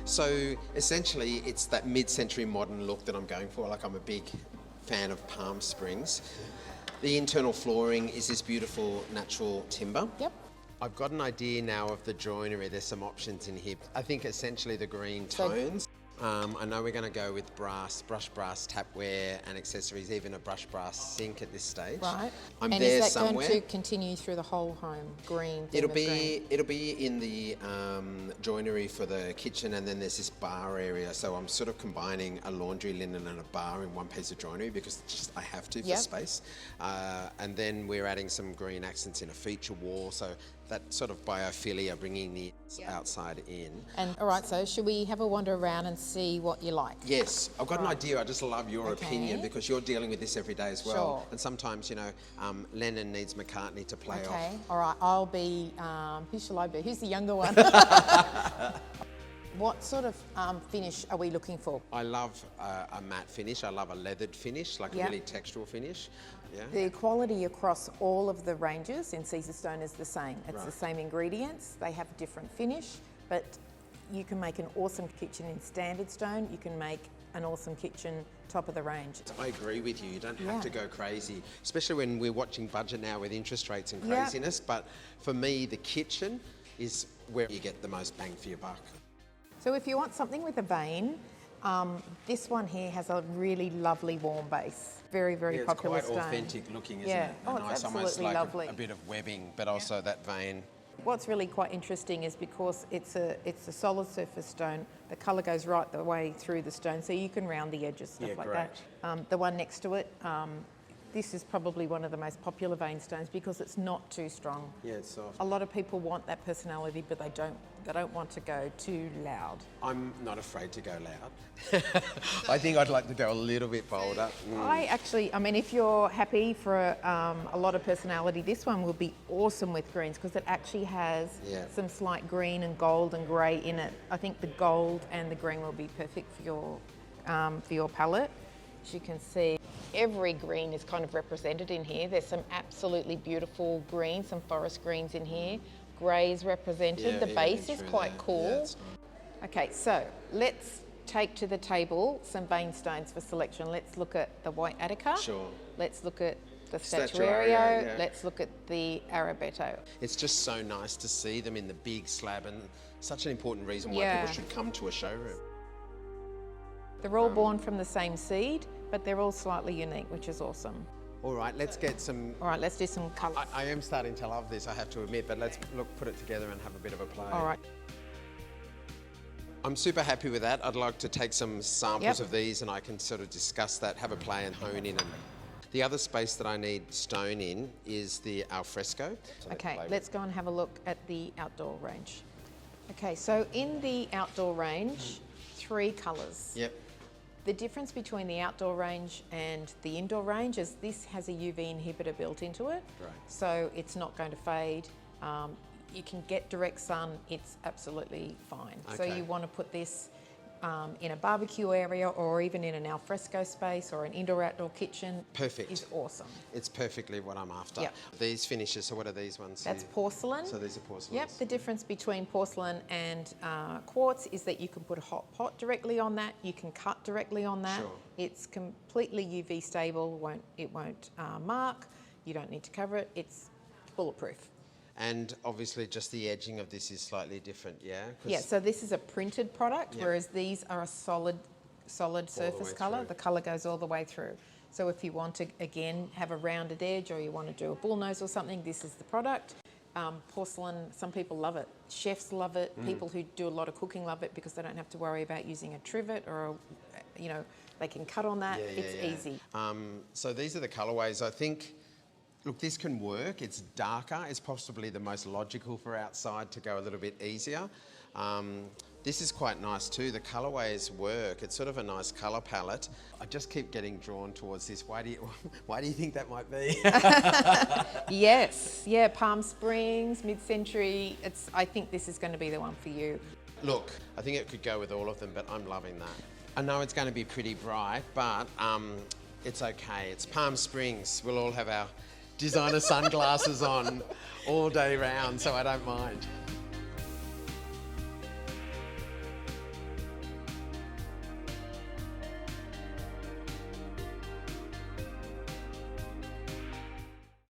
So essentially it's that mid-century modern look that I'm going for. Like, I'm a big fan of Palm Springs. The internal flooring is this beautiful natural timber. Yep. I've got an idea now of the joinery. There's some options in here. I think essentially the green tones. I know we're going to go with brushed brass tapware and accessories, even a brushed brass sink at this stage. Right. I'm and there is that somewhere. going to continue through the whole home? Green. It'll be in the joinery for the kitchen, and then there's this bar area. So I'm sort of combining a laundry linen and a bar in one piece of joinery because just I have to for space. And then we're adding some green accents in a feature wall. So that sort of biophilia, bringing the outside in. And all right, so should we have a wander around and see what you like? Yes, I've got an idea. I just love your opinion because you're dealing with this every day as well. Sure. And sometimes, you know, Lennon needs McCartney to play off. Okay, all right, I'll be, who shall I be? Who's the younger one? What sort of finish are we looking for? I love a matte finish. I love a leathered finish, like a really textural finish. Yeah. The quality across all of the ranges in Caesarstone is the same. It's the same ingredients. They have a different finish, but you can make an awesome kitchen in standard stone. You can make an awesome kitchen top of the range. I agree with you. You don't have to go crazy, especially when we're watching budget now with interest rates and craziness. But for me, the kitchen is where you get the most bang for your buck. So if you want something with a vein, this one here has a really lovely warm base. Very, very popular it's stone. quite authentic looking, isn't it? Oh, nice, it's almost absolutely like lovely. a bit of webbing, but also that vein. What's really quite interesting is because it's a solid surface stone, the colour goes right the way through the stone, so you can round the edges, stuff like that. The one next to it, this is probably one of the most popular vein stones because it's not too strong. Yeah, it's soft. A lot of people want that personality, but they don't want to go too loud. I'm not afraid to go loud. I think I'd like to go a little bit bolder. I mean, if you're happy for a lot of personality, this one will be awesome with greens because it actually has some slight green and gold and grey in it. I think the gold and the green will be perfect for your palette. As you can see, every green is kind of represented in here. There's some absolutely beautiful greens, some forest greens in here. Greys represented. The base is quite cool. Okay, so let's take to the table some vein stones for selection. Let's look at the white Attica. Sure. Let's look at the Statuario. Let's look at the Arabetto. It's just so nice to see them in the big slab, and such an important reason why people should come to a showroom. They're all born from the same seed, but they're all slightly unique, which is awesome. All right, let's get some... All right, let's do some colours. I am starting to love this, I have to admit, but let's put it together and have a bit of a play. All right. I'm super happy with that. I'd like to take some samples of these and I can sort of discuss that, have a play and hone in. And the other space that I need stone in is the alfresco. Okay, let's go and have a look at the outdoor range. Okay, so in the outdoor range, 3 colours. Yep. The difference between the outdoor range and the indoor range is this has a UV inhibitor built into it, so it's not going to fade. You can get direct sun, it's absolutely fine. So you want to put this in a barbecue area or even in an alfresco space or an indoor-outdoor kitchen. Perfect. Is awesome. It's perfectly what I'm after. Yep. These finishes, so what are these ones? That's porcelain. So these are porcelain. Yep, the difference between porcelain and quartz is that you can put a hot pot directly on that, you can cut directly on that. Sure. It's completely UV stable, it won't mark, you don't need to cover it, it's bulletproof. And obviously just the edging of this is slightly different, yeah? Yeah, so this is a printed product, whereas these are a solid surface colour. The colour goes all the way through. So if you want to, again, have a rounded edge or you want to do a bullnose or something, this is the product. Porcelain, some people love it. Chefs love it. People who do a lot of cooking love it because they don't have to worry about using a trivet or, they can cut on that. It's easy. So these are the colourways. I think, look, this can work. It's darker. It's possibly the most logical for outside to go a little bit easier. This is quite nice too. The colourways work. It's sort of a nice colour palette. I just keep getting drawn towards this. Why do you think that might be? Yes, yeah, Palm Springs, mid-century. I think this is going to be the one for you. Look, I think it could go with all of them, but I'm loving that. I know it's going to be pretty bright, but it's okay. It's Palm Springs. We'll all have our designer sunglasses on all day round, so I don't mind.